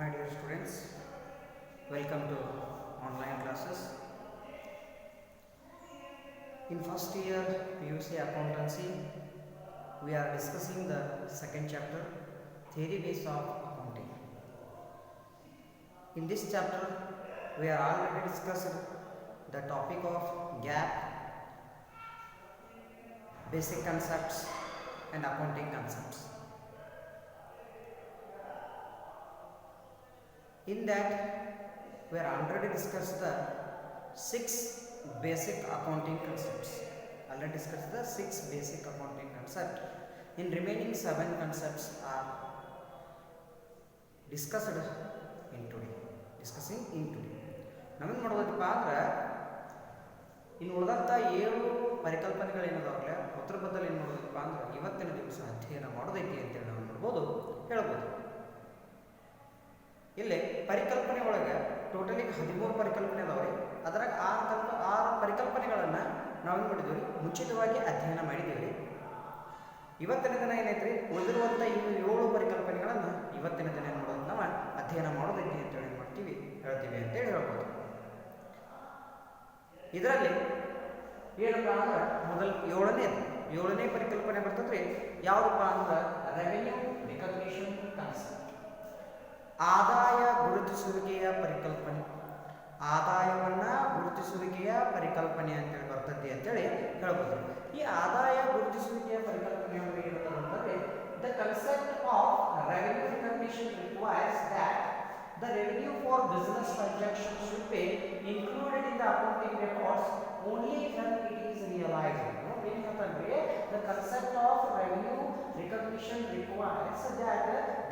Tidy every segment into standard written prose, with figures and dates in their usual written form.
My dear students, welcome to online classes. In first year PUC accountancy, we are discussing the second chapter, theory base of accounting. In this chapter, we are already discussed the topic of GAAP, basic concepts and accounting concepts. In that, we are already discussed the 6 basic accounting concepts. Already discussed the 6 basic accounting concepts. In remaining 7 concepts are discussed in today. Discussing in today. ನಾವೇನು ಮಾಡೋದಪ್ಪ ಅಂದ್ರೆ ಇನ್ನು ಉಳಿದಂಥ 7 ಪರಿಕಲ್ಪನೆಗಳೇನದಾವಲ್ಲ ಉತ್ತರ ಬದಲು ಏನು ಮಾಡೋದಪ್ಪ ಅಂದ್ರೆ ಇವತ್ತಿನ ದಿವಸ ಅಧ್ಯಯನ ಮಾಡೋದೈತಿ ಅಂತೇಳಿ ನಾವು ನೋಡ್ಬೋದು ಹೇಳ್ಬೋದು. ಇಲ್ಲಿ ಪರಿಕಲ್ಪನೆ ಒಳಗೆ ಟೋಟಲಿ 13 ಪರಿಕಲ್ಪನೆ ಅದಾವ್ರಿ. ಅದ್ರಾಗ 6 ಪರಿಕಲ್ಪನೆಗಳನ್ನು ನಾವೇನು ಮಾಡಿದ್ದೀವಿ ಮುಂಚಿತವಾಗಿ ಅಧ್ಯಯನ ಮಾಡಿದ್ದೀವಿ. ಇವತ್ತಿನ ದಿನ ಏನೈತ್ರಿ ಉಳಿದಿರುವಂಥ ಇನ್ನು 7 ಪರಿಕಲ್ಪನೆಗಳನ್ನು ಇವತ್ತಿನ ದಿನ ಏನು ಮಾಡೋದು ನಾವು ಅಧ್ಯಯನ ಮಾಡೋದೈತಿ ಅಂತೇಳಿ ಏನು ಮಾಡ್ತೀವಿ ಹೇಳ್ತೀವಿ ಅಂತೇಳಿ ಹೇಳ್ಬೋದು. ಇದರಲ್ಲಿ ಏನಪ್ಪ ಅಂದ್ರೆ ಮೊದಲು 7ನೇ ಪರಿಕಲ್ಪನೆ ಬರ್ತದ್ರಿ. ಯಾವುದಪ್ಪ ಅಂದ್ರೆ ರೆವೆನ್ಯೂ ರಿಕಗ್ನಿಷನ್ ಕಾನ್ಸೆಪ್ಟ್, ಆದಾಯ ಗುರುತಿಸುವಿಕೆಯ ಪರಿಕಲ್ಪನೆ. ಆದಾಯವನ್ನ ಗುರುತಿಸುವಿಕೆಯ ಪರಿಕಲ್ಪನೆ ಅಂತೇಳಿ ಬರ್ತದೆ ಅಂತೇಳಿ ಹೇಳ್ಬೋದು. ಈ ಆದಾಯ ಗುರುತಿಸುವಿಕೆಯ ಪರಿಕಲ್ಪನೆ ಅಂದ್ರೆ ಏನಂತ ಅಂತಂದ್ರೆ the concept of revenue recognition requires that the revenue for business transactions should be included in the accounting records only when it is realized. The concept of revenue recognition requires that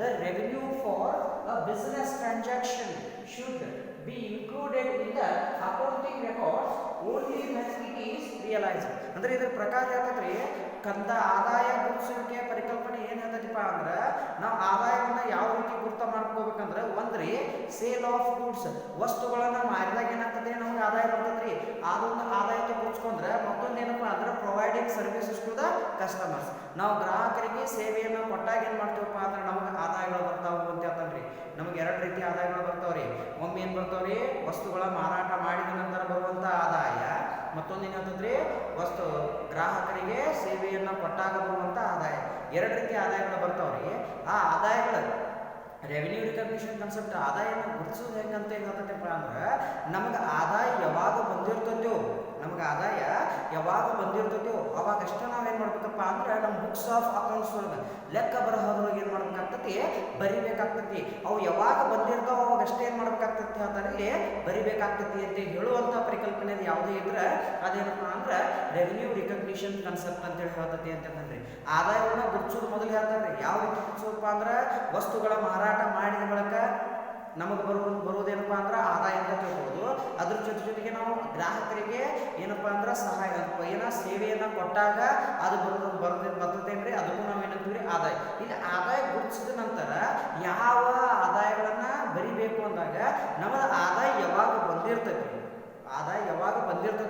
the revenue for a business transaction should be included in the accounting records only when it is realized. ಅಂದ್ರೆ ಇದರ ಪ್ರಕಾರ ಹೇಳ್ತದ್ರಿ ಕಂದ ಆದಾಯ ಗುರುತಿಸುವಿಕೆಯ ಪರಿಕಲ್ಪನೆ ಏನು ಹೇಳ್ತದಪ್ಪ ಅಂದ್ರೆ ನಾವು ಆದಾಯವನ್ನು ಯಾವ ರೀತಿ ಗುರುತ ಮಾಡ್ಕೋಬೇಕಂದ್ರೆ ಒಂದ್ರಿ ಸೇಲ್ ಆಫ್ ಗೂಡ್ಸ್, ವಸ್ತುಗಳನ್ನು ಮಾರಿದಾಗ ಏನಾಗ್ತದೆ ನಮ್ಗೆ ಆದಾಯ ಬರ್ತದ್ರಿ. ಅದೊಂದು ಆದಾಯಕ್ಕೆ ಗುರುತಿಸ್ಕೊಂಡ್ರೆ ಮತ್ತೊಂದು ಏನಪ್ಪ ಅಂದ್ರೆ providing services to the customers. ನಾವು ಗ್ರಾಹಕರಿಗೆ ಸೇವೆಯನ್ನು ಕೊಟ್ಟಾಗ ಏನು ಮಾಡ್ತೀವಪ್ಪ ಅಂದ್ರೆ ನಮಗೆ ಆದಾಯಗಳು ಬರ್ತಾವು ಅಂತ ಹೇಳ್ತಾನ್ರಿ. ನಮಗೆ 2 ರೀತಿಯ ಆದಾಯಗಳು ಬರ್ತಾವ್ರಿ. ಒಮ್ಮೆ ಏನು ಬರ್ತಾವ್ರಿ ವಸ್ತುಗಳ ಮಾರಾಟ ಮಾಡಿದ ನಂತರ ಬರುವಂಥ ಆದಾಯ, ಮತ್ತೊಂದು ಏನು ಹೇಳ್ತದ್ರಿ ವಸ್ತು ಗ್ರಾಹಕರಿಗೆ ಸೇವೆಯನ್ನು ಕೊಟ್ಟಾಗ ಬರುವಂಥ ಆದಾಯ. 2 ರೀತಿಯ ಆದಾಯಗಳು ಬರ್ತಾವ್ರಿ. ಆ ಆದಾಯಗಳು ರೆವೆನ್ಯೂ ರಿಕಗ್ನಿಷನ್ ಕಾನ್ಸೆಪ್ಟ್ ಆದಾಯನ ಗುರುತಿಸೋದು ಹೆಂಗಂತ ಹೇಳ್ತೈತಪ್ಪ ಅಂದ್ರೆ ನಮಗೆ ಆದಾಯ ಯಾವಾಗ ಬಂದಿರ್ತದೋ ಅವಾಗಷ್ಟೇ ನಾವೇನು ಮಾಡ್ಬೇಕಪ್ಪ ಅಂದ್ರೆ ನಮ್ಮ ಬುಕ್ಸ್ ಆಫ್ ಅಕೌಂಟ್ಸ್ ಒಳಗೆ ಲೆಕ್ಕ ಬರಹದೊಳಗೆ ಏನು ಮಾಡ್ಬೇಕಾಗ್ತತಿ ಬರಿಬೇಕಾಗ್ತತಿ. ಅವು ಯಾವಾಗ ಬಂದಿರ್ತಾವ ಅವಾಗಷ್ಟೇ ಏನು ಮಾಡ್ಬೇಕಾಗ್ತತಿ ಹೇಳ್ತಾರೆ ಇಲ್ಲಿ ಬರಿಬೇಕಾಗ್ತತಿ ಅಂತ ಹೇಳುವಂಥ ಪರಿಕಲ್ಪನೆ ಯಾವುದೇ ಇದ್ರೆ ಅದೇನಪ್ಪ ಅಂದ್ರೆ ರೆವೆನ್ಯೂ ರಿಕಗ್ನಿಷನ್ ಕಾನ್ಸೆಪ್ಟ್ ಅಂತೇಳಿ ಹೇಳ್ತತಿ ಅಂತಂದ್ರೆ ಆದಾಯವನ್ನು ಗುರುತಿಸೋದು ಮೊದಲು ಹೇಳ್ತಾರೆ. ಯಾವ ರೀತಿ ಗುರುತಿಸೋದಪ್ಪ ಅಂದ್ರೆ ವಸ್ತುಗಳ ಮಾರಾಟ ಮಾಡಿದ ಬಳಿಕ ನಮಗೆ ಬರುವುದೇನಪ್ಪ ಅಂದ್ರೆ ಆದಾಯ ಅಂತ ತಿಳ್ಬೋದು. ಅದ್ರ ಜೊತೆಗೆ ನಾವು ಗ್ರಾಹಕರಿಗೆ ಏನಪ್ಪ ಅಂದ್ರೆ ಸಹಾಯ ಸೇವೆಯನ್ನು ಕೊಟ್ಟಾಗ ಅದು ಬರ್ತದೇನ್ರಿ, ಅದಕ್ಕೂ ನಾವು ಏನಂತೀವಿ ಆದಾಯ. ಇಲ್ಲಿ ಆದಾಯ ಗುರುತಿಸಿದ ನಂತರ ಯಾವ ಆದಾಯಗಳನ್ನ ಬರಿಬೇಕು ಅಂದಾಗ ನಮ್ಮದು ಆದಾಯ ಯಾವಾಗ ಬಂದಿರ್ತೈತಿ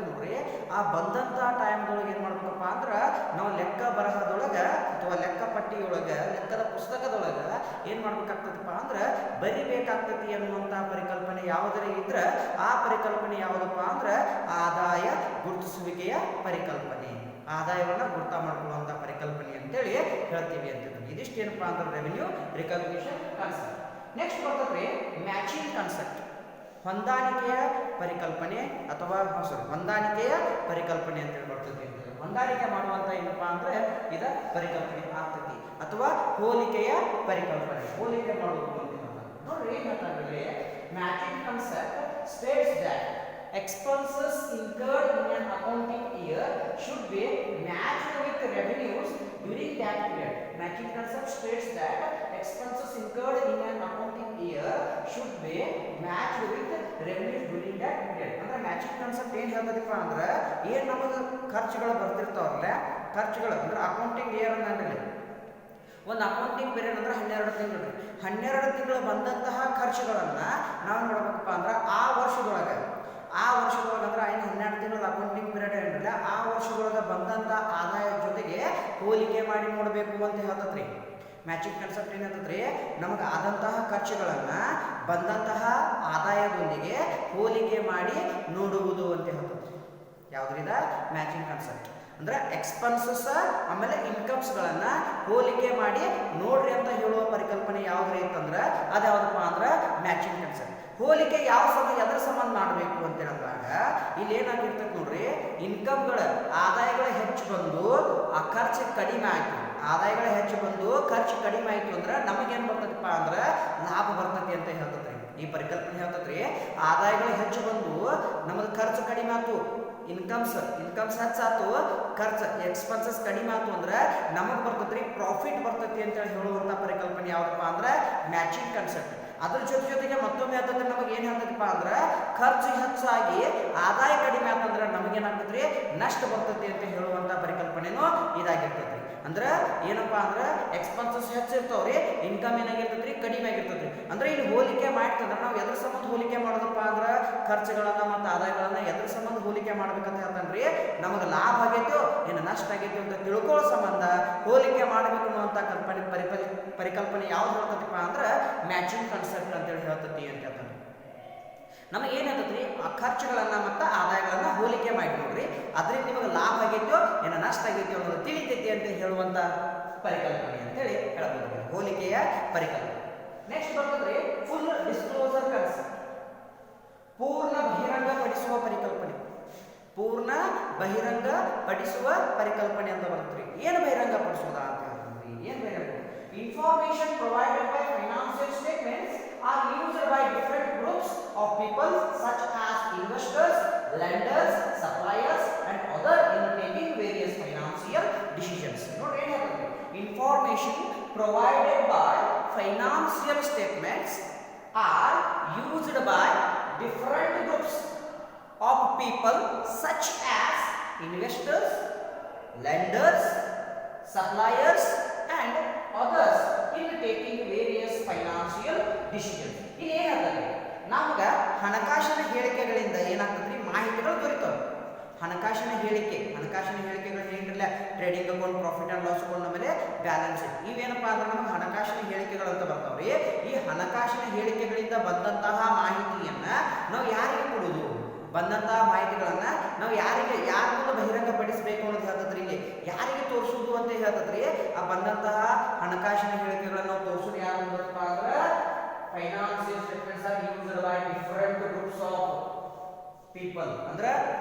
ನೋಡ್ರಿ, ಆ ಬಂದಂಥ ಟೈಮ್ದೊಳಗೆ ಏನು ಮಾಡ್ಬೇಕಪ್ಪ ಅಂದ್ರೆ ನಾವು ಲೆಕ್ಕ ಬರಹದೊಳಗೆ ಅಥವಾ ಲೆಕ್ಕ ಪಟ್ಟಿಯೊಳಗೆ ಲೆಕ್ಕದ ಪುಸ್ತಕದೊಳಗೆ ಏನು ಮಾಡ್ಬೇಕಾಗ್ತದಪ್ಪ ಅಂದ್ರೆ ಬರಿಬೇಕಾಗ್ತತಿ ಅನ್ನುವಂಥ ಪರಿಕಲ್ಪನೆ ಯಾವುದರ ಇದ್ರೆ ಆ ಪರಿಕಲ್ಪನೆ ಯಾವುದಪ್ಪ ಅಂದ್ರೆ ಆದಾಯ ಗುರುತಿಸುವಿಕೆಯ ಪರಿಕಲ್ಪನೆ, ಆದಾಯವನ್ನು ಗುರುತ ಮಾಡ್ಕೊಳ್ಳುವಂಥ ಪರಿಕಲ್ಪನೆ ಅಂತೇಳಿ ಹೇಳ್ತೀವಿ ಅಂತ. ಇದಿಷ್ಟೇನಪ್ಪ ಅಂದ್ರೆ ರೆವೆನ್ಯೂ ರಿಕಗ್ನಿಷನ್ ಕಾನ್ಸೆಪ್ಟ್. ನೆಕ್ಸ್ಟ್ ಬರ್ತದ್ರಿ ಮ್ಯಾಚಿಂಗ್ ಕಾನ್ಸೆಪ್ಟ್, ಹೊಂದಾಣಿಕೆಯ ಪರಿಕಲ್ಪನೆ ಅಥವಾ ಹೊಂದಾಣಿಕೆಯ ಪರಿಕಲ್ಪನೆ ಅಂತೇಳಿ ಬರ್ತದೆ. ಹೊಂದಾಣಿಕೆ ಮಾಡುವಂಥ ಏನಪ್ಪ ಅಂದ್ರೆ ಇದ ಪರಿಕಲ್ಪನೆ ಆಗ್ತತಿ ಅಥವಾ ಹೋಲಿಕೆಯ ಪರಿಕಲ್ಪನೆ, ಹೋಲಿಕೆ ಮಾಡುವುದು ಅಂತ ನೋಡ್ರಿ. ಏನ್ ಹೇಳ್ತಾರೆ matching concept States that expenses incurred in an accounting year should be matched with revenues during that period. Matching concept states that expenses incurred in an accounting year should be matched with revenues during that period. ಅಂದ್ರೆ matching concept ಏನು ಹೇಳ್ತದಪ್ಪ ಅಂದ್ರೆ ಏನು ನಮಗೆ ಖರ್ಚುಗಳು ಬರ್ತಿರ್ತಾವಲ್ಲ, ಖರ್ಚುಗಳು ಅಂದ್ರೆ accounting year ಅಂದ್ರೆ ಒಂದು accounting period ಅಂದ್ರೆ 12 ತಿಂಗಳು. 12 ತಿಂಗಳು ಬಂದಂತಹ ಖರ್ಚುಗಳನ್ನು ನಾವು ನೋಡ್ಬೇಕಪ್ಪ ಅಂದ್ರೆ ಆ ವರ್ಷದೊಳಗೆ ಅಂದ್ರೆ ಏನು 12 ತಿಂಗಳ ಅಕೌಂಟಿಂಗ್ ಪೀರಿಯಡ್ ಏನಿಲ್ಲ ಆ ವರ್ಷದೊಳಗೆ ಬಂದಂಥ ಆದಾಯದ ಜೊತೆಗೆ ಹೋಲಿಕೆ ಮಾಡಿ ನೋಡಬೇಕು ಅಂತ ಹೇಳ್ತದ್ರಿ. ಮ್ಯಾಚಿಂಗ್ ಕಾನ್ಸೆಪ್ಟ್ ಏನಾಗ್ತದ್ರಿ, ನಮಗೆ ಆದಂತಹ ಖರ್ಚುಗಳನ್ನು ಬಂದಂತಹ ಆದಾಯದೊಂದಿಗೆ ಹೋಲಿಕೆ ಮಾಡಿ ನೋಡುವುದು ಅಂತ ಹೇಳ್ತದ್ರಿ. ಯಾವುದ್ರಿಂದ ಮ್ಯಾಚಿಂಗ್ ಕಾನ್ಸೆಪ್ಟ್ ಅಂದ್ರೆ ಎಕ್ಸ್ಪೆನ್ಸಸ್ ಆಮೇಲೆ ಇನ್ಕಮ್ಸ್ಗಳನ್ನು ಹೋಲಿಕೆ ಮಾಡಿ ನೋಡ್ರಿ ಅಂತ ಹೇಳುವ ಪರಿಕಲ್ಪನೆ ಯಾವ್ದ್ರಿ ಅಂತಂದ್ರೆ ಅದು ಯಾವ್ದಪ್ಪ ಅಂದ್ರೆ ಮ್ಯಾಚಿಂಗ್ ಕಾನ್ಸೆಪ್ಟ್. ಹೋಲಿಕೆ ಯಾವ ಎದರ ಸಂಬಂಧ ಮಾಡಬೇಕು ಅಂತ ಹೇಳಿದಾಗ ಇಲ್ಲಿ ಏನಾಗಿರ್ತೈತೆ ನೋಡ್ರಿ, ಇನ್ಕಮ್ಗಳ ಆದಾಯಗಳು ಹೆಚ್ಚು ಬಂದು ಆ ಖರ್ಚು ಕಡಿಮೆ ಆಯ್ತು, ಆದಾಯಗಳು ಹೆಚ್ಚು ಬಂದು ಖರ್ಚು ಕಡಿಮೆ ಆಯ್ತು ಅಂದ್ರೆ ನಮಗೇನು ಬರ್ತದಪ್ಪ ಅಂದ್ರೆ ಲಾಭ ಬರ್ತೈತಿ ಅಂತ ಹೇಳ್ತದ್ರಿ. ಈ ಪರಿಕಲ್ಪನೆ ಹೇಳ್ತದ್ರಿ, ಆದಾಯಗಳು ಹೆಚ್ಚು ಬಂದು ನಮಗೆ ಖರ್ಚು ಕಡಿಮೆ ಆಯ್ತು, ಇನ್ಕಮ್ಸ್ ಹೆಚ್ಚಾತು, ಖರ್ಚು ಎಕ್ಸ್ಪೆನ್ಸಸ್ ಕಡಿಮೆ ಆಯ್ತು ಅಂದ್ರೆ ನಮಗೆ ಬರ್ತೈತ್ರಿ ಪ್ರಾಫಿಟ್ ಬರ್ತೈತಿ ಅಂತೇಳಿ ಹೇಳುವಂಥ ಪರಿಕಲ್ಪನೆ ಯಾವ್ದಪ್ಪ ಅಂದ್ರೆ ಮ್ಯಾಚಿಂಗ್ ಕಾನ್ಸೆಪ್ಟ್. ಅದ್ರ ಜೊತೆಗೆ ಮತ್ತೊಮ್ಮೆ ಹೇಳ್ತಂದ್ರೆ ನಮಗೆ ಏನು ಹೇಳ್ತೈತಿಪ್ಪ ಅಂದ್ರೆ ಖರ್ಚು ಹೆಚ್ಚಾಗಿ ಆದಾಯ ಕಡಿಮೆ ಆತಂದ್ರೆ ನಮಗೇನಾಗ್ತೈತ್ರಿ ನಷ್ಟ ಬರ್ತೈತಿ ಅಂತ ಹೇಳುವಂಥ ಪರಿಕಲ್ಪನೆನೂ ಇದಾಗಿರ್ತೈತಿ. ಅಂದ್ರೆ ಏನಪ್ಪಾ ಅಂದ್ರೆ ಎಕ್ಸ್ಪೆನ್ಸಸ್ ಹೆಚ್ಚಿರ್ತಾವ್ರಿ, ಇನ್ಕಮ್ ಏನಾಗಿರ್ತೈತ್ರಿ ಕಡಿಮೆ ಆಗಿರ್ತೈತ್ರಿ. ಅಂದ್ರೆ ಇಲ್ಲಿ ಹೋಲಿಕೆ ಮಾಡ್ತಂದ್ರೆ ನಾವು ಎದ್ರ ಸಂಬಂಧ ಹೋಲಿಕೆ ಮಾಡೋದಪ್ಪ ಅಂದ್ರೆ ಖರ್ಚುಗಳನ್ನ ಮತ್ತು ಆದಾಯಗಳನ್ನ ಎದ್ರ ಸಂಬಂಧ ಹೋಲಿಕೆ ಮಾಡ್ಬೇಕಂತ ಹೇಳ್ತಾನ್ರಿ, ನಮಗೆ ಲಾಭ ಆಗೈತೋ ಏನು ನಷ್ಟ ಆಗೈತೋ ಅಂತ ತಿಳ್ಕೊಳ್ಳೋ ಸಂಬಂಧ ಹೋಲಿಕೆ ಮಾಡಬೇಕು ಅನ್ನುವಂಥ ಪರಿಕಲ್ಪನೆ ಯಾವ್ದು ಹೇಳ್ತೈತಿಪ್ಪ ಅಂದ್ರೆ ಮ್ಯಾಚಿಂಗ್ ಕಾನ್ಸೆಪ್ಟ್ ಅಂತೇಳಿ ಹೇಳ್ತೈತಿ ಅಂತ ಹೇಳ್ತಾನೆ. ನಮಗೆ ಏನು ಹೇಳ್ತೈತ್ರಿ, ಆ ಖರ್ಚುಗಳನ್ನ ಮತ್ತು ಆದಾಯಗಳನ್ನ ಹೋಲಿಕೆ ಮಾಡಿ ನೋಡ್ರಿ, ಅದರಿಂದ ನಿಮಗೆ ಲಾಭ ಆಗೈತೋ ಏನು ನಷ್ಟ ಆಗೈತೋ ಅನ್ನೋದು ತಿಳಿತೈತಿ ಅಂತ ಹೇಳುವಂಥ ಪರಿಕಲ್ಪನೆ ಅಂತೇಳಿ ಹೇಳ್ಬೋದು, ಹೋಲಿಕೆಯ ಪರಿಕಲ್ಪನೆ. ನೆಕ್ಸ್ಟ್ ಬರ್ತದ್ರಿ ಫುಲ್ ಡಿಸ್ಕ್ಲೋಸರ್ ಕಾನ್ಸೆಪ್ಟ್, ಪೂರ್ಣ ಬಹಿರಂಗಪಡಿಸುವ ಪರಿಕಲ್ಪನೆ. ಪೂರ್ಣ ಬಹಿರಂಗಪಡಿಸುವ ಪರಿಕಲ್ಪನೆ ಅಂತ ಬರ್ತದ್ರಿ. ಏನು ಬಹಿರಂಗಪಡಿಸುವುದ ಅಂತ ಹೇಳ್ತೀವಿ, ಏನು ಬಹಿರಂಗ information provided by financial statements are used by different groups of people such as investors, lenders, suppliers and other in taking various financial decisions. Note ಏನು ಹೇಳ್ತೀವಿ, information provided by financial statements are used by different groups of people such as investors, lenders, suppliers and others in taking various financial decisions. ಇಲ್ಲಿ ಏನಾಗ್ತದೆ, ನಮ್ಗೆ ಹಣಕಾಸಿನ ಹೇಳಿಕೆಗಳಿಂದ ಏನಾಗ್ತದ್ರಿ ಮಾಹಿತಿಗಳು ದೊರೀತಾವೆ. ಹಣಕಾಸಿನ ಹೇಳಿಕೆಗಳು ಏನಿರಲ್ಲ, trading account, profit and loss account, ಆಮೇಲೆ ಬ್ಯಾಲೆನ್ಸ್ ಶೀಟ್, ಇವೇನಪ್ಪ ಅಂದ್ರೆ ನಮ್ಗೆ ಹಣಕಾಸಿನ ಹೇಳಿಕೆಗಳು ಅಂತ ಬರ್ತಾವ್ರಿ. ಈ ಹಣಕಾಸಿನ ಹೇಳಿಕೆಗಳಿಂದ ಬಂದಂತಹ ಮಾಹಿತಿಯನ್ನ ನಾವು ಯಾರಿಗೆ ಕೊಡುವುದು, ಬಂದಂತಹ ಮಾಹಿತಿಗಳನ್ನ ನಾವು ಯಾರ ಮುಂದೆ ಬಹಿರಂಗಪಡಿಸಬೇಕು ಅನ್ನೋದು ಹೇಳ್ತದ್ರಿ. ಇಲ್ಲಿ ಯಾರಿಗೆ ತೋರಿಸುವುದು ಅಂತ ಹೇಳ್ತದ್ರಿ, ಆ ಬಂದಂತಹ ಹಣಕಾಸಿನ ಹೇಳಿಕೆಗಳನ್ನು ನಾವು ತೋರಿಸೋದು ಯಾರು ಮುಂದಪ್ಪ ಅಂದ್ರೆ financial statements are used by different groups of people. ಅಂದ್ರೆ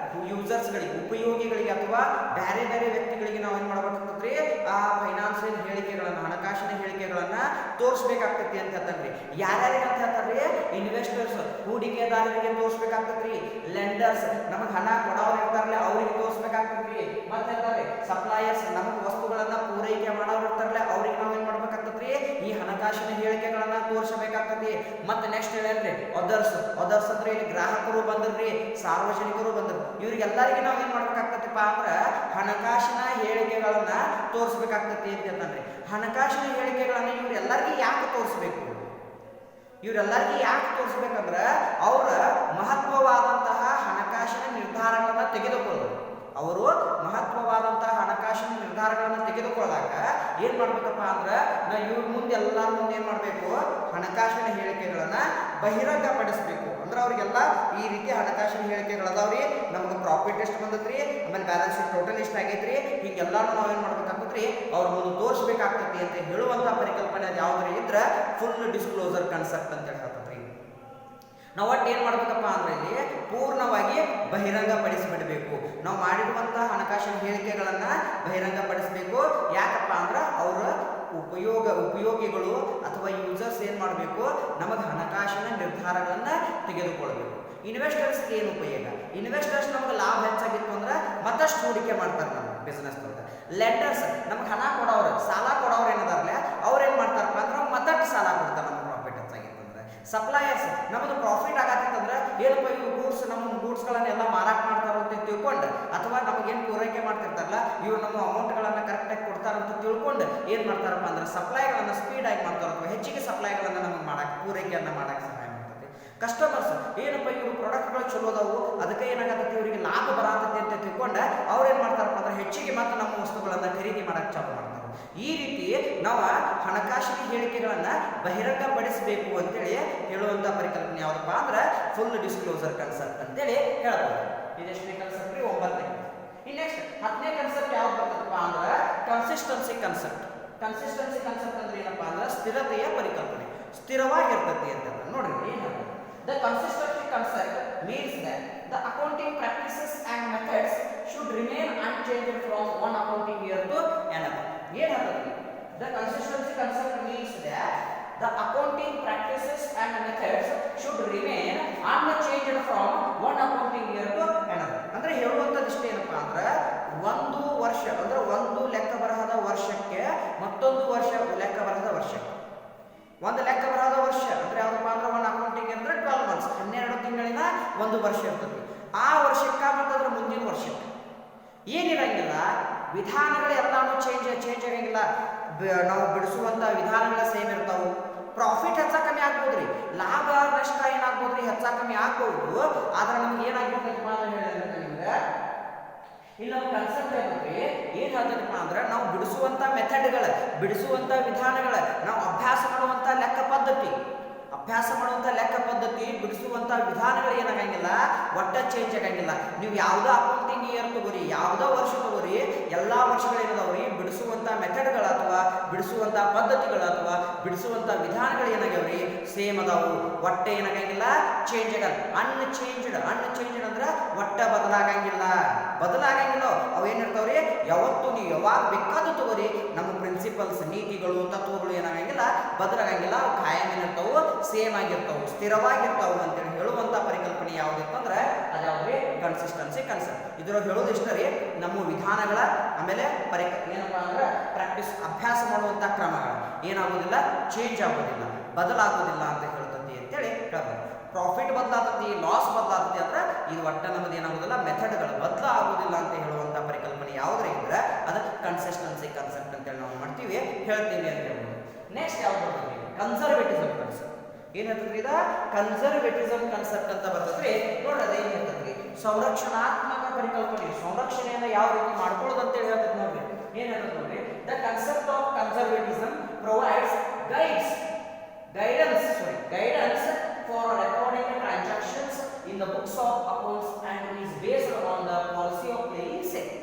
ಯೂಸರ್ಸ್ಗಳಿಗೆ, ಉಪಯೋಗಿಗಳಿಗೆ ಅಥವಾ ಬೇರೆ ಬೇರೆ ವ್ಯಕ್ತಿಗಳಿಗೆ ನಾವು ಏನು ಮಾಡ್ಬೇಕಾಗ್ತದ್ರಿ, ಆ ಫೈನಾನ್ಸಿಯಲ್ ಹೇಳಿಕೆಗಳನ್ನ, ಹಣಕಾಸಿನ ಹೇಳಿಕೆಗಳನ್ನ ತೋರಿಸ್ಬೇಕಾಗ್ತೈತಿ ಅಂತ ಹೇಳ್ತಾರ್ರಿ. ಯಾರ್ಯಾರಿಗೆ ಅಂತ ಹೇಳ್ತಾರ್ರಿ, ಇನ್ವೆಸ್ಟರ್ಸ್ ಹೂಡಿಕೆದಾರರಿಗೆ ತೋರಿಸ್ಬೇಕಾಗ್ತೈತ್ರಿ, ಲೆಂಡರ್ಸ್ ನಮಗೆ ಹಣ ಕೊಡೋರು ಇರ್ತಾರಲ್ಲ ಅವ್ರಿಗೆ ತೋರಿಸ್ಬೇಕಾಗ್ತೈತ್ರಿ, ಮತ್ತೆ ಹೇಳ್ತಾರೆ ಸಪ್ಲೈಯರ್ಸ್ ನಮಗೆ ವಸ್ತುಗಳನ್ನ ಪೂರೈಕೆ ಮಾಡೋರು ಇರ್ತಾರಲ್ಲ ಅವ್ರಿಗೆ ನಾವು ಏನು ಮಾಡ್ಬೇಕಾಗ್ತೈತ್ರಿ, ಈ ಹಣಕಾಸಿನ ಹೇಳಿಕೆಗಳನ್ನ ತೋರಿಸಬೇಕಾಗ್ತೈತಿ. ಮತ್ತೆ ನೆಕ್ಸ್ಟ್ ಹೇಳೇನ್ರಿ ಅದರ್ಸ್ ಅಂದ್ರೆ ಇಲ್ಲಿ ಗ್ರಾಹಕರು ಬಂದ್ರಿ, ಸಾರ್ವಜನಿಕರು ಬಂದರು, ಇವ್ರಿಗೆಲ್ಲರಿಗೆ ನಾವು ಏನು ಮಾಡ್ಬೇಕಾಗ್ತೈತಿಪ್ಪ ಅಂದ್ರೆ ಹಣಕಾಸಿನ ಹೇಳಿಕೆಗಳನ್ನ ತೋರಿಸ್ಬೇಕಾಗ್ತೈತಿ ಅಂತ ಹೇಳ್ತಾನ್ರಿ. ಹಣಕಾಸಿನ ಹೇಳಿಕೆಗಳನ್ನ ಇವ್ರೆಲ್ಲರಿಗೆ ಯಾಕೆ ತೋರಿಸ್ಬೇಕು, ತೋರಿಸ್ಬೇಕಂದ್ರೆ ಅವರ ಮಹತ್ವವಾದಂತಹ ಹಣಕಾಸಿನ ನಿರ್ಧಾರಗಳನ್ನ ತೆಗೆದುಕೊಳ್ಳೋದು. ಅವರು ಮಹತ್ವವಾದಂತಹ ಹಣಕಾಸಿನ ನಿರ್ಧಾರಗಳನ್ನು ತೆಗೆದುಕೊಳ್ಳಾಕ ಏನ್ ಮಾಡ್ಬೇಕಪ್ಪ ಅಂದ್ರೆ ನಾವು ಇವ್ರ ಮುಂದೆ ಎಲ್ಲರ ಮುಂದೆ ಏನ್ ಮಾಡಬೇಕು, ಹಣಕಾಸಿನ ಹೇಳಿಕೆಗಳನ್ನ ಬಹಿರಂಗಪಡಿಸಬೇಕು. ಅಂದ್ರೆ ಅವ್ರಿಗೆಲ್ಲ ಈ ರೀತಿ ಹಣಕಾಸಿನ ಹೇಳಿಕೆಗಳದಾವ್ರಿ, ನಮ್ಗೆ ಪ್ರಾಫಿಟ್ ಎಷ್ಟು ಬಂದತ್ರಿ, ಆಮೇಲೆ ಬ್ಯಾಲೆನ್ಸ್ ಶೀಟ್ ಟೋಟಲ್ ಎಷ್ಟು ಆಗೈತ್ರಿ, ಹೀಗೆಲ್ಲಾನು ನಾವೇನ್ ಮಾಡ್ಬೇಕಾಗ್ತೈತ್ರಿ ಅವ್ರ ಮುಂದೆ ತೋರಿಸ್ಬೇಕಾಗ್ತೈತಿ ಅಂತ ಹೇಳುವಂತ ಪರಿಕಲ್ಪನೆ ಅದು ಯಾವ್ದ್ರಿ ಇದ್ರೆ ಫುಲ್ ಡಿಸ್ಕ್ಲೋಸರ್ ಕಾನ್ಸೆಪ್ಟ್ ಅಂತ ಹೇಳ್ತೈತ್ರಿ. ನಾವು ಒಟ್ಟು ಏನು ಮಾಡ್ಬೇಕಪ್ಪ ಅಂದ್ರೆ ಇಲ್ಲಿ ಪೂರ್ಣವಾಗಿ ಬಹಿರಂಗಪಡಿಸಿಬಿಡಬೇಕು. ನಾವು ಮಾಡಿರುವಂತಹ ಹಣಕಾಸಿನ ಹೇಳಿಕೆಗಳನ್ನು ಬಹಿರಂಗಪಡಿಸಬೇಕು. ಯಾಕಪ್ಪ ಅಂದ್ರೆ ಅವರ ಉಪಯೋಗಿಗಳು ಅಥವಾ ಯೂಸರ್ಸ್ ಏನು ಮಾಡಬೇಕು, ನಮಗೆ ಹಣಕಾಸಿನ ನಿರ್ಧಾರಗಳನ್ನು ತೆಗೆದುಕೊಳ್ಬೇಕು. ಇನ್ವೆಸ್ಟರ್ಸ್ಗೆ ಏನು ಉಪಯೋಗ, ಇನ್ವೆಸ್ಟರ್ಸ್ ನಮ್ಗೆ ಲಾಭ ಹೆಚ್ಚಾಗಿತ್ತು ಅಂದ್ರೆ ಮತ್ತಷ್ಟು ಹೂಡಿಕೆ ಮಾಡ್ತಾರೆ ನಮ್ಮ ಬಿಸ್ನೆಸ್ ಅಂತ. ಲೆಂಡರ್ಸ್ ನಮ್ಗೆ ಹಣ ಕೊಡೋರು, ಸಾಲ ಕೊಡೋರು ಏನಿದಾರಲ್ಲ ಅವ್ರು ಏನು ಮಾಡ್ತಾರಪ್ಪ ಅಂದ್ರೆ ಮತ್ತಷ್ಟು ಸಾಲ ಕೊಡ್ತಾರೆ ನಮ್ಗೆ ಪ್ರಾಫಿಟ್ ಹೆಚ್ಚಾಗಿತ್ತು ಅಂದ್ರೆ. ಸಪ್ಲೈಯರ್ಸ್ ನಮ್ಮದು ಪ್ರಾಫಿಟ್ ಆಗತ್ತಿತ್ತಂದ್ರೆ ಏನಪ್ಪ ಇವ್ರು ನಮ್ಮ ಗೂಡ್ಸ್ಗಳನ್ನೆಲ್ಲ ಮಾರಾಟ ಮಾಡ್ತಾರ ಅಂತ ತಿಳ್ಕೊಂಡು, ಅಥವಾ ನಮಗೇನು ಪೂರೈಕೆ ಮಾಡ್ತಿರ್ತಾರಲ್ಲ ಇವ್ರು ನಮ್ಮ ಅಮೌಂಟ್ಗಳನ್ನು ಕರೆಕ್ಟಾಗಿ ಕೊಡ್ತಾರಂತ ತಿಳ್ಕೊಂಡು ಏನು ಮಾಡ್ತಾರಪ್ಪ ಅಂದ್ರೆ ಸಪ್ಲೈಗಳನ್ನು ಸ್ಪೀಡಾಗಿ ಮಾಡ್ತಾರೆ, ಅಥವಾ ಹೆಚ್ಚಿಗೆ ಸಪ್ಲೈಗಳನ್ನು ನಮಗೆ ಮಾಡಕ್ಕೆ ಪೂರೈಕೆಯನ್ನು ಮಾಡಕ್ಕೆ ಸಹಾಯ ಮಾಡ್ತದೆ. ಕಸ್ಟಮರ್ಸ್ ಏನಪ್ಪ ಇವರು ಪ್ರಾಡಕ್ಟ್ಗಳು ಚಲೋ ಅದಾವು, ಅದಕ್ಕೆ ಏನಾಗತ್ತೆ ಇವರಿಗೆ ಲಾಭ ಬರತೈತಿ ಅಂತ ತಿಳ್ಕೊಂಡು ಅವ್ರು ಏನು ಮಾಡ್ತಾರಪ್ಪ ಅಂದ್ರೆ ಹೆಚ್ಚಿಗೆ ಮತ್ತೆ ನಮ್ಮ ವಸ್ತುಗಳನ್ನು ಖರೀದಿ ಮಾಡಕ್ಕೆ ಚಾಲು ಮಾಡ್ತಾರೆ. ಈ ರೀತಿ ನಾವು ಹಣಕಾಸಿನ ಹೇಳಿಕೆಗಳನ್ನ ಬಹಿರಂಗಪಡಿಸಬೇಕು ಅಂತೇಳಿ ಹೇಳುವಂತ ಪರಿಕಲ್ಪನೆ ಯಾವ್ದಪ್ಪ ಅಂದ್ರೆ ಫುಲ್ ಡಿಸ್ಕ್ಲೋಸರ್ ಕನ್ಸೆಪ್ಟ್ ಅಂತೇಳಿ ಹೇಳ್ಬೋದು. ಇದೆಷ್ಟನೇ ಕನ್ಸೆಪ್ಟ್ ರೀ? 9ನೇ. ನೆಕ್ಸ್ಟ್ 10ನೇ ಕನ್ಸೆಪ್ಟ್ ಯಾವ್ದು ಬರ್ತದಪ್ಪ ಅಂದ್ರೆ ಕನ್ಸಿಸ್ಟೆನ್ಸಿ ಕನ್ಸೆಪ್ಟ್. ಕನ್ಸಿಸ್ಟೆನ್ಸಿ ಕನ್ಸೆಪ್ಟ್ ಅಂದ್ರೆ ಏನಪ್ಪಾ ಅಂದ್ರೆ ಸ್ಥಿರತೆಯ ಪರಿಕಲ್ಪನೆ, ಸ್ಥಿರವಾಗಿರ್ತತಿ ಅಂತ ನೋಡ್ರಿ. ಏನು The consistency concept means that the accounting practices and methods should remain unchanged from one accounting year to another. ಏನು ಹೇಳ್ತದೆ? The consistency concept means that the accounting practices and methods should remain unchanged from one accounting year to another. ಅಂದ್ರೆ ಹೇಳುವಂತದ್ದು ಇಷ್ಟ ಏನಪ್ಪಾ ಅಂದ್ರೆ ಒಂದು ವರ್ಷ ಅಂದ್ರೆ ಒಂದು ಲೆಕ್ಕ ಬರಹದ ವರ್ಷಕ್ಕೆ ಮತ್ತೊಂದು ವರ್ಷ ಲೆಕ್ಕ ಬರಹದ ವರ್ಷಕ್ಕೆ ಒಂದು ಲೆಕ್ಕ ಬರಹದ ವರ್ಷ ಅಂದ್ರೆ ಯಾವ್ದಪ್ಪ ಅಂದ್ರೆ ಒಂದು ಅಕೌಂಟಿಂಗ್ ಅಂದ್ರೆ 12 ಮಂತ್ಸ್ 12 ತಿಂಗಳಿನ ಒಂದು ವರ್ಷ ಇರ್ತದೆ. ಆ ವರ್ಷಕ್ಕೆ ಮತ್ತು ಅದ್ರ ಮುಂದಿನ ವರ್ಷಕ್ಕೆ ಏನಿರಂಗಿಲ್ಲ, ವಿಧಾನಗಳು ಎಲ್ಲಾನು ಚೇಂಜ್ ಆಗಂಗಿಲ್ಲ. ನಾವು ಬಿಡಿಸುವಂತ ವಿಧಾನಗಳ ಸೇಮ್ ಇರ್ತಾವು. ಪ್ರಾಫಿಟ್ ಹೆಚ್ಚ ಕಮ್ಮಿ ಆಗ್ಬೋದ್ರಿ, ಲಾಭ ನಷ್ಟ ಏನಾಗ್ಬೋದ್ರಿ, ಹೆಚ್ಚ ಕಮ್ಮಿ ಆಗ್ಬೋದು. ಆದ್ರೆ ನಮ್ಗೆ ಏನಾಗ್ಬೇಕಪ್ಪ ಅಂತ ಹೇಳಿದ್ರೆ ನಿಮ್ಗೆ ಇಲ್ಲಿ ನಮ್ಮ ಕನ್ಸೆಪ್ಟ್ ಏನ್ ಹೇಳ್ತದಪ್ಪ ಅಂದ್ರೆ ನಾವು ಬಿಡಿಸುವಂತ ಮೆಥಡ್ಗಳ, ಬಿಡಿಸುವಂತ ವಿಧಾನಗಳ, ನಾವು ಅಭ್ಯಾಸ ಮಾಡುವಂತ ಲೆಕ್ಕ ಪದ್ಧತಿ, ಬಿಡಿಸುವಂತ ವಿಧಾನಗಳು ಏನಾಗಂಗಿಲ್ಲ, ಒಟ್ಟ ಚೇಂಜ್ ಆಗಂಗಿಲ್ಲ. ನೀವು ಯಾವ್ದೋ ಅಕೌಂಟಿಂಗ್ ಇಯರ್ ತಗೋರಿ, ಯಾವ್ದೋ ವರ್ಷ ತಗೋರಿ, ಎಲ್ಲಾ ವರ್ಷಗಳು ಏನದಾವ್ರಿ ಬಿಡಿಸುವಂತ ಮೆಥಡ್ಗಳು ಅಥವಾ ಬಿಡಿಸುವಂತ ಪದ್ಧತಿಗಳು ಅಥವಾ ಬಿಡಿಸುವಂತ ವಿಧಾನಗಳು ಏನಾಗ್ಯಾವ್ರಿ ಸೇಮ್ ಅದಾವು. ಒಟ್ಟ ಏನಾಗಂಗಿಲ್ಲ, ಚೇಂಜ್ ಆಗಲ್ಲ. ಅನ್ಚೇಂಜ್ಡ್ ಅಂದ್ರೆ ಒಟ್ಟ ಬದಲಾಗಂಗಿಲ್ಲ. ಅವು ಏನಿರ್ತಾವ್ರಿ ಯಾವತ್ತು ನೀವು ಯಾವಾಗ ಬೇಕಾದ್ರೂ ತಗೋರಿ, ನಮ್ಮ ಪ್ರಿನ್ಸಿಪಲ್ಸ್, ನೀತಿಗಳು, ತತ್ವಗಳು ಏನಾಗಂಗಿಲ್ಲ, ಬದಲಾಗಂಗಿಲ್ಲ. ಅವು ಕಾಯಂ ಏನಿರ್ತಾವು, ಸೇಮ್ ಆಗಿರ್ತಾವು, ಸ್ಥಿರವಾಗಿರ್ತಾವು ಅಂತೇಳಿ ಹೇಳುವಂತ ಪರಿಕಲ್ಪನೆ ಯಾವ್ದಿತ್ತು ಅಂದ್ರೆ ಅದ್ಯಾವ್ರಿ ಕನ್ಸಿಸ್ಟೆನ್ಸಿ ಕನ್ಸೆಪ್ಟ್. ಇದ್ರೊಳಗೆ ಹೇಳೋದು ಇಷ್ಟ ರೀ, ನಮ್ಮ ವಿಧಾನಗಳ ಆಮೇಲೆ ಏನಪ್ಪಾ ಅಂದ್ರೆ ಪ್ರಾಕ್ಟೀಸ್, ಅಭ್ಯಾಸ ಮಾಡುವಂತ ಕ್ರಮಗಳು ಏನಾಗೋದಿಲ್ಲ, ಚೇಂಜ್ ಆಗೋದಿಲ್ಲ, ಬದಲಾಗೋದಿಲ್ಲ ಅಂತ ಹೇಳ್ತತಿ ಅಂತೇಳಿ ಹೇಳ್ಬೋದು. ಪ್ರಾಫಿಟ್ ಬದಲಾಗ್ತತಿ, ಲಾಸ್ ಬದಲಾಗ್ತತಿ ಅಂದ್ರೆ ಇದು ಒಟ್ಟ ನಮ್ಮದು ಏನಾಗೋದಿಲ್ಲ, ಮೆಥಡ್ಗಳು ಬದಲಾಗೋದಿಲ್ಲ ಅಂತ ಹೇಳುವಂತ ಪರಿಕಲ್ಪನೆ ಯಾವ್ದ್ರೆ ಇದ್ರೆ ಅದು ಕನ್ಸಿಸ್ಟೆನ್ಸಿ ಕನ್ಸೆಪ್ಟ್ ಅಂತೇಳಿ ನಾವು ಮಾಡ್ತೀವಿ, ಹೇಳ್ತೀವಿ ಅಂತ ಹೇಳ್ಬೋದು. ನೆಕ್ಸ್ಟ್ ಯಾವ್ದು ಬರ್ತದೆ? Conservatism concept. ಏನ್ ಹೇಳ್ತದ್ರಿ? ಇದ ಕನ್ಸರ್ವೇಟಿಸಮ್ ಕನ್ಸೆಪ್ಟ್ ಅಂತ ಬರ್ತದ್ರಿ. ನೋಡ್ರಿ ಅದೇನ್ ಹೇಳ್ತದ್ರಿ? ಸಂರಕ್ಷಣಾತ್ಮಕ ಪರಿಕಲ್ಪನೆ, ಸಂರಕ್ಷಣೆಯನ್ನ ಯಾವ ರೀತಿ ಮಾಡ್ಕೊಳ್ಳೋದು ಅಂತೇಳಿ ಹೇಳ್ತದೆ ನೋಡ್ರಿ. ಏನ್ ಹೇಳ್ತದೆ ನೋಡ್ರಿ? The concept of conservatism provides guidance for recording transactions in the books of accounts and is based on the policy of playing safe.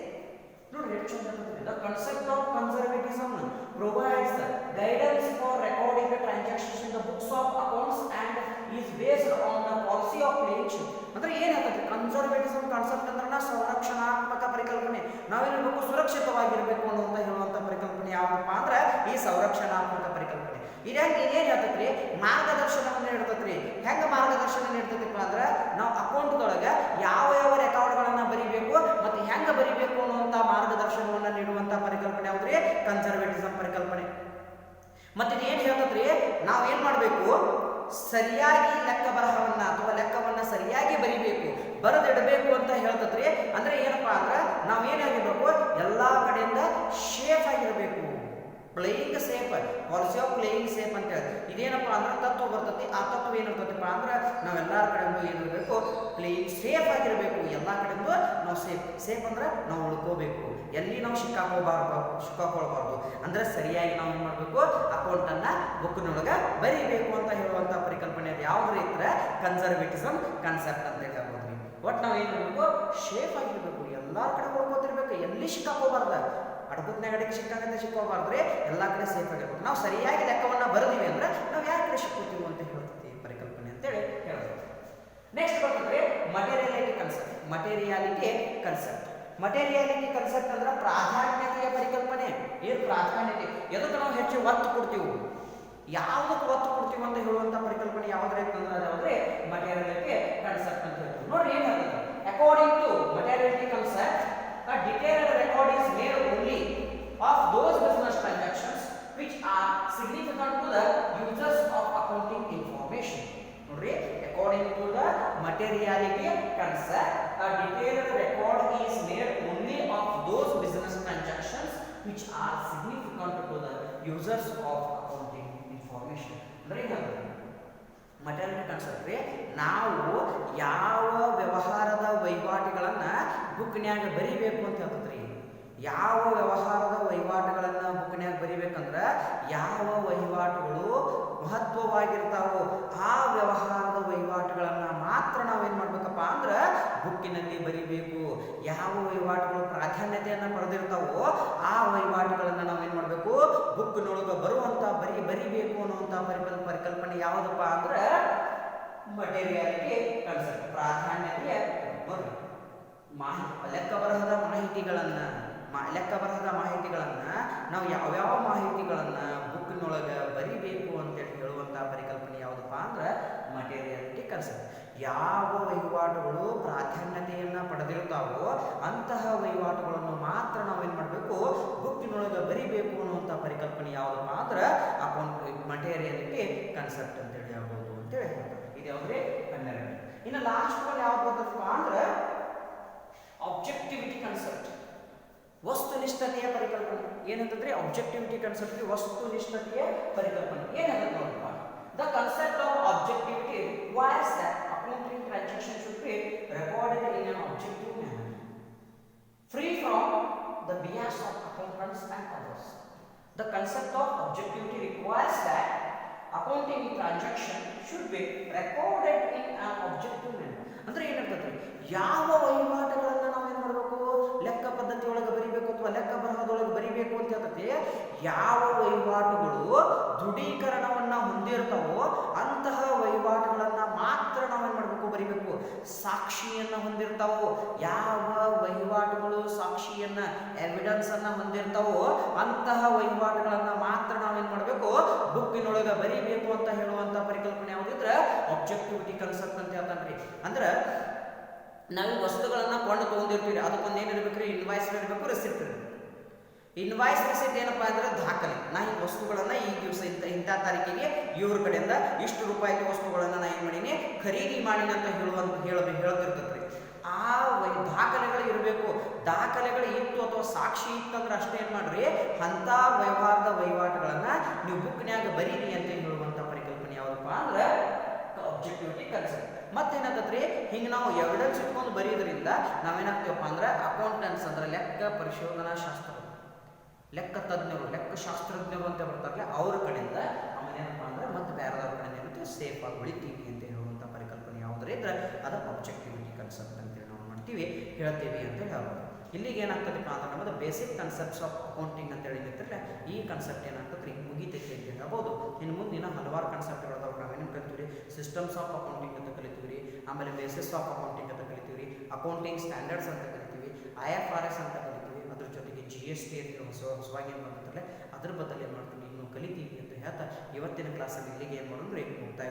The concept of conservatism provides guidance for recording the transactions in the books of accounts and is based on the policy of playing safe. ಅಂದ್ರೆ ಏನಾಗುತ್ತೆ? Conservatism concept ಅಂದ್ರೆ ಸಂರಕ್ಷಣಾತ್ಮಕ ಪರಿಕಲ್ಪನೆ. ನಾವೇನಿರ್ಬೇಕು, ಸುರಕ್ಷಿತವಾಗಿರ್ಬೇಕು ಅನ್ನುವಂತ ಹೇಳುವಂತ ಪರಿಕಲ್ಪನೆ ಯಾವಪ್ಪ ಅಂದ್ರೆ ಈ ಸಂರಕ್ಷಣಾತ್ಮಕ ಪರಿಕಲ್ಪನೆ. ಇದೇನ್ ಹೇಳ್ತೈತ್ರಿ? ಮಾರ್ಗದರ್ಶನವನ್ನು ನೀಡ್ತೈತ್ರಿ. ಹೆಂಗ ಮಾರ್ಗದರ್ಶನ ನೀಡ್ತೈತಿಪ್ಪ ಅಂದ್ರೆ ನಾವು ಅಕೌಂಟ್ದೊಳಗೆ ಯಾವ ರೆಕಾರ್ಡ್ಗಳನ್ನ ಬರಿಬೇಕು ಮತ್ತೆ ಹೆಂಗ ಬರಿಬೇಕು ಅನ್ನುವಂತ ಮಾರ್ಗದರ್ಶನವನ್ನ ನೀಡುವಂತ ಪರಿಕಲ್ಪನೆ ಯಾವ್ದ್ರಿ? ಕನ್ಸರ್ವೇಟಿಸಮ್ ಪರಿಕಲ್ಪನೆ. ಮತ್ತೆ ಇದೇನ್ ಹೇಳ್ತೈತ್ರಿ? ನಾವ್ ಏನ್ ಮಾಡ್ಬೇಕು? ಸರಿಯಾಗಿ ಲೆಕ್ಕ ಬರಹವನ್ನ ಅಥವಾ ಲೆಕ್ಕವನ್ನ ಸರಿಯಾಗಿ ಬರಿಬೇಕು, ಬರೆದಿಡಬೇಕು ಅಂತ ಹೇಳ್ತೈತ್ರಿ. ಅಂದ್ರೆ ಏನಪ್ಪಾ ಅಂದ್ರೆ ನಾವ್ ಏನಾಗಿರ್ಬೇಕು, ಎಲ್ಲಾ ಕಡೆಯಿಂದ ಶೇಫ್ ಆಗಿರ್ಬೇಕು. Playing safe, policy of playing safe ಅಂತ ಹೇಳಿ ಇದೇನಪ್ಪ ಅಂದ್ರೆ ತತ್ವ ಬರ್ತೈತಿ. ಆ ತತ್ವ ಏನಿರ್ತೈತಿಪ್ಪ ಅಂದ್ರೆ ನಾವೆಲ್ಲರ ಕಡೆಯಿಂದ ಏನಿರಬೇಕು, ಪ್ಲೇಯಿಂಗ್ ಸೇಫ್ ಆಗಿರಬೇಕು. ಎಲ್ಲ ಕಡೆಯಿಂದ ನಾವು ಸೇಫ್ ಅಂದ್ರೆ ನಾವು ಉಳ್ಕೋಬೇಕು, ಎಲ್ಲಿ ನಾವು ಸಿಕ್ಕಾಕೊಳ್ಬಾರ್ದು. ಅಂದ್ರೆ ಸರಿಯಾಗಿ ನಾವು ಏನು ಮಾಡಬೇಕು, ಅಕೌಂಟನ್ನು ಬುಕ್ನೊಳಗೆ ಬರೀಬೇಕು ಅಂತ ಹೇಳುವಂಥ ಪರಿಕಲ್ಪನೆ ಅದು ಯಾವ್ದು ಇದ್ರೆ ಕನ್ಸರ್ವೇಟಿಸಮ್ ಕಾನ್ಸೆಪ್ಟ್ ಅಂತ ಹೇಳ್ಬೋದು. ಒಟ್ಟು ನಾವು ಏನು ಮಾಡಬೇಕು, ಸೇಫ್ ಆಗಿರ್ಬೇಕು, ಎಲ್ಲರ ಕಡೆ ಉಳ್ಕೋತಿರ್ಬೇಕು, ಎಲ್ಲಿ ಸಿಕ್ಕಾಕೋಬಾರ್ದು. ಅಡ್ಬುತ್ನಾಗ ಅಡಿಗೆ ಸಿಕ್ಕೋಬಾರ್ದ್ರೆ ಎಲ್ಲ ಕಡೆ ಸೇಫ್ ಆಗಿರ್ಬೇಕು. ನಾವು ಸರಿಯಾಗಿ ಲೆಕ್ಕವನ್ನು ಬರೆದಿವಿ ಅಂದ್ರೆ ನಾವು ಯಾವ ಕಡೆ ಸಿಕ್ಕೋತೀವಿ ಅಂತ ಹೇಳ್ತೀವಿ ಪರಿಕಲ್ಪನೆ ಅಂತೇಳಿ ಹೇಳ್ಬೋದು. ನೆಕ್ಸ್ಟ್ ಬರ್ತದೆ ಮಟೀರಿಯಾಲಿಟಿ ಕಾನ್ಸೆಪ್ಟ್. ಮಟೀರಿಯಾಲಿಟಿ ಕಾನ್ಸೆಪ್ಟ್ ಅಂದ್ರೆ ಪ್ರಾಧಾನ್ಯತೆಯ ಪರಿಕಲ್ಪನೆ. ಏನು ಪ್ರಾಧಾನ್ಯತೆ? ಎದಕ್ಕೆ ನಾವು ಹೆಚ್ಚು ಒತ್ತು ಕೊಡ್ತೀವಿ, ಯಾವುದಕ್ಕೆ ಒತ್ತು ಕೊಡ್ತೀವಿ ಅಂತ ಹೇಳುವಂತ ಪರಿಕಲ್ಪನೆ ಯಾವ್ದ್ರೆ ಅಂತಂದ್ರೆ ಯಾವ್ದ್ರೆ ಮಟೀರಿಯಾಲಿಟಿ ಕಾನ್ಸೆಪ್ಟ್ ಅಂತ ಹೇಳ್ತೀವಿ. ನೋಡ್ರಿ ಏನ್ ಹೇಳ್ತದೆ? According to materiality concept, a detailed record is made only of those business transactions which are significant to the users of accounting information. Nodri, according to the materiality concept, a detailed record is made only of those business transactions which are significant to the users of accounting information. Materiality concept ರೀ, ನಾವು ಯಾವ ವ್ಯವಹಾರದ ವಹಿವಾಟುಗಳನ್ನ ಬುಕ್ನ್ಯಾಗ ಬರಿಬೇಕು ಅಂತ ಹೇಳ್ತದ್ರಿ. ಯಾವ ವ್ಯವಹಾರದ ವಹಿವಾಟುಗಳನ್ನ ಬುಕ್ನ್ಯಾಗ ಬರಿಬೇಕಂದ್ರೆ ಪ್ರಚಲಿತವಾಗಿರ್ತಾವೋ ಆ ವ್ಯವಹಾರದ ವಹಿವಾಟುಗಳನ್ನು ಮಾತ್ರ ನಾವೇನು ಮಾಡ್ಬೇಕಪ್ಪ ಅಂದ್ರೆ ಬುಕ್ಕಿನಲ್ಲಿ ಬರಿಬೇಕು. ಯಾವ ವಹಿವಾಟುಗಳು ಪ್ರಾಧಾನ್ಯತೆಯನ್ನು ಪಡೆದಿರ್ತಾವೋ ಆ ವಹಿವಾಟುಗಳನ್ನು ನಾವೇನು ಮಾಡಬೇಕು, ಬುಕ್ಕಿನೊಳಗೆ ಬರುವಂಥ ಬರಿಬೇಕು ಅನ್ನುವಂಥ ಪರಿಕಲ್ಪನೆ ಯಾವುದಪ್ಪ ಅಂದ್ರೆ ಮಟೀರಿಯಾಲಿಟಿ ಕನ್ಸೆಪ್ಟ್, ಪ್ರಾಧಾನ್ಯತೆಯ ಲೆಕ್ಕ ಬರಹದ ಮಾಹಿತಿಗಳನ್ನು ನಾವು ಯಾವ್ಯಾವ ಮಾಹಿತಿಗಳನ್ನು ಬುಕ್ಕಿನೊಳಗೆ ಬರಿಬೇಕು ಅಂತೇಳಿ ಹೇಳುವಂಥ ಪರಿಕಲ್ಪನೆ ಯಾವುದಪ್ಪ ಅಂದ್ರೆ ಮಟೀರಿಯಾಲಿಟಿ ಕನ್ಸೆಪ್ಟ್. ಯಾವ ವಹಿವಾಟುಗಳು ಪ್ರಾಧಾನ್ಯತೆಯನ್ನು ಪಡೆದಿರ್ತಾವೋ ಅಂತಹ ವಹಿವಾಟುಗಳನ್ನು ಮಾತ್ರ ನಾವೇನು ಮಾಡಬೇಕು, ಬುಕ್ಕಿನೊಳಗೆ ಬರಿಬೇಕು ಅನ್ನುವಂಥ ಪರಿಕಲ್ಪನೆ ಯಾವುದಪ್ಪ ಅಂದ್ರೆ ಮಟೀರಿಯಾಲಿಟಿ ಕನ್ಸೆಪ್ಟ್ ಅಂತೇಳಿ ಹೇಳ್ಬೋದು ಅಂತೇಳಿ ಹೇಳ್ತಾರೆ. ಇದು ಯಾವುದೇ 12. ಇನ್ನು ಲಾಸ್ಟ್ ಒನ್ ಯಾವ್ದು ಬರ್ತದಪ್ಪ ಅಂದ್ರೆ ಆಬ್ಜೆಕ್ಟಿವಿಟಿ ಕನ್ಸೆಪ್ಟ್, ವಸ್ತುನಿಷ್ಠತೆಯ ಪರಿಕಲ್ಪನೆ. ಏನಂತಂದ್ರೆ ಆಬ್ಜೆಕ್ಟಿವಿಟಿ ಕನ್ಸೆಪ್ಟ್ ವಸ್ತುನಿಷ್ಠತೆಯ ಪರಿಕಲ್ಪನೆ ಏನಂತ ನೋಡಪ್ಪ. The concept of objectivity requires that accounting transaction should be recorded in an objective manner, free from the bias of accountants and others. The concept of objectivity requires that accounting transaction should be recorded in an objective manner. ಅಂದ್ರೆ ಏನಂತಂದ್ರೆ ಯಾವ ವಹಿವಾಟುಗಳನ್ನು ನಾವೇನು ಮಾಡಬೇಕು, ಲೆಕ್ಕ ಪದ್ಧತಿ ಒಳಗೆ ಬರಿಬೇಕು ಅಥವಾ ಲೆಕ್ಕ ಬರಹದೊಳಗೆ ಬರಿಬೇಕು ಅಂತ ಹೇಳ್ತದೆ. ಯಾವ ವಹಿವಾಟುಗಳು ದೃಢೀಕರಣವನ್ನು ಹೊಂದಿರ್ತಾವೋ ಅಂತಹ ವಹಿವಾಟುಗಳನ್ನು ಮಾತ್ರ ನಾವೇನು ಮಾಡಬೇಕು, ಬರಿಬೇಕು. ಸಾಕ್ಷಿಯನ್ನು ಹೊಂದಿರ್ತಾವೋ, ಯಾವ ವಹಿವಾಟುಗಳು ಸಾಕ್ಷಿಯನ್ನು ಎವಿಡೆನ್ಸ್ ಅನ್ನು ಹೊಂದಿರ್ತಾವೋ ಅಂತಹ ವಹಿವಾಟುಗಳನ್ನು ಮಾತ್ರ ನಾವೇನು ಮಾಡಬೇಕು, ಬುಕ್ಕಿನೊಳಗೆ ಬರಿಬೇಕು ಅಂತ ಹೇಳುವಂಥ ಪರಿಕಲ್ಪನೆ ಯಾವುದಿದ್ರೆ ಆಬ್ಜೆಕ್ಟಿವಿಟಿ ಕನ್ಸೆಪ್ಟ್ ಅಂತ ಹೇಳ್ತಾನ್ರಿ. ಅಂದ್ರೆ ನಾವು ವಸ್ತುಗಳನ್ನು ಕೊಂಡು ತೊಗೊಂಡಿರ್ತೀವಿ, ಅದಕ್ಕೊಂದು ಏನಿರ್ಬೇಕ್ರಿ, ಇನ್ವಾಯ್ಸ್ ಇರಬೇಕು, ರೆಸಿಪ್ಟ್ ಇರಬೇಕು. ಇನ್ವಾಯ್ಸ್ ರೆಸಿಪ್ಟ್ ಏನಪ್ಪ ಅಂದ್ರೆ ದಾಖಲೆ. ನಾ ಈ ವಸ್ತುಗಳನ್ನು ಈ ದಿವಸ ಇಂಥ ತಾರೀಕಿಗೆ ಇವ್ರ ಕಡೆಯಿಂದ ಇಷ್ಟು ರೂಪಾಯಿಗೆ ವಸ್ತುಗಳನ್ನು ನಾ ಏನು ಮಾಡೀನಿ, ಖರೀದಿ ಮಾಡೀನಿ ಅಂತ ಹೇಳ್ತಿರ್ತೈತ್ರಿ. ಆ ದಾಖಲೆಗಳು ಇರಬೇಕು. ದಾಖಲೆಗಳು ಇತ್ತು ಅಥವಾ ಸಾಕ್ಷಿ ಇತ್ತಂದ್ರೆ ಅಷ್ಟೇ ಏನು ಮಾಡ್ರಿ, ಅಂಥ ವ್ಯವಹಾರದ ವಹಿವಾಟುಗಳನ್ನು ನೀವು ಬುಕ್ನ್ಯಾಗ ಬರೀರಿ ಅಂತ ಹೇಳುವಂಥ ಪರಿಕಲ್ಪನೆ ಯಾವುದಪ್ಪ ಅಂದ್ರೆ ಆಬ್ಜೆಕ್ಟಿವಿಟಿ ಕನ್ಸೆಪ್ಟ್. ಮತ್ತೇನಾಗತ್ರಿ, ಹಿಂಗೆ ನಾವು ಎವಿಡೆನ್ಸ್ ಇಟ್ಕೊಂಡು ಬರೆಯೋದ್ರಿಂದ ನಾವೇನಾಗ್ತೀವಪ್ಪ ಅಂದ್ರೆ ಅಕೌಂಟೆಂಟ್ಸ್ ಅಂದ್ರೆ ಲೆಕ್ಕ ಪರಿಶೋಧನಾ ಶಾಸ್ತ್ರ, ಲೆಕ್ಕ ತಜ್ಞರು, ಲೆಕ್ಕಶಾಸ್ತ್ರಜ್ಞರು ಅಂತ ಬರ್ತಾರಲ್ಲ ಅವ್ರ ಕಡೆಯಿಂದ ಆಮೇಲೇನಪ್ಪ ಅಂದ್ರೆ ಮತ್ತೆ ಬೇರೆದವ್ರ ಕಡೆಯಿಂದ ಏನಿರ್ತೀವಿ ಸೇಫ್ ಆಗಿ ಉಳಿತೀವಿ ಅಂತ ಹೇಳುವಂಥ ಪರಿಕಲ್ಪನೆ ಯಾವುದ್ರೆ ಇದ್ರೆ ಅದು ಆಬ್ಜೆಕ್ಟಿವಿಟಿ ಕನ್ಸೆಪ್ಟ್ ಅಂತೇಳಿ ನಾವು ಮಾಡ್ತೀವಿ, ಹೇಳ್ತೀವಿ ಅಂತ ಹೇಳ್ಬೋದು. ಇಲ್ಲಿಗೆ ಏನಾಗ್ತದಪ್ಪ ಅಂದ್ರೆ ನಮ್ಮದು ಬೇಸಿಕ್ ಕನ್ಸೆಪ್ಟ್ಸ್ ಆಫ್ ಅಕೌಂಟಿಂಗ್ ಅಂತೇಳಿ ನಿಂತಿರಲ್ಲ, ಈ ಕನ್ಸೆಪ್ಟ್ ಏನಾಗ್ತದೆ ಮುಗಿತೈತಿ ಅಂತ ಹೇಳ್ಬೋದು. ಇನ್ನು ಮುಂದಿನ ಹಲವಾರು ಕನ್ಸೆಪ್ಟ್ಗಳದಾವ. ನಾವೇನು ಕಲಿತೀವಿ, ಸಿಸ್ಟಮ್ಸ್ ಆಫ್ ಅಕೌಂಟಿಂಗ್ ಅಂತ ಕಲಿತೀವಿ, ಆಮೇಲೆ ಬೇಸಿಸ್ ಆಫ್ ಅಕೌಂಟಿಂಗ್ ಅಂತ ಕಲಿತೀವಿ, ಅಕೌಂಟಿಂಗ್ ಸ್ಟ್ಯಾಂಡರ್ಡ್ಸ್ ಅಂತ ಕಲಿತೀವಿ, IFRS ಅಂತ ಕಲಿತೀವಿ, ಅದ್ರ ಜೊತೆಗೆ GST ಅಂತ ಹೊಸವಾಗಿ ಏನು ಬಂದಿರ್ತಲ್ಲ ಅದ್ರ ಬದಲು ಏನು ಮಾಡ್ತೀವಿ ಇನ್ನೂ ಕಲಿತೀವಿ ಅಂತ ಹೇಳ್ತಾ ಇವತ್ತಿನ ಕ್ಲಾಸಲ್ಲಿ ಇಲ್ಲಿಗೆ ಏನು ಮಾಡೋಣ ಮುಕ್ತಾಯ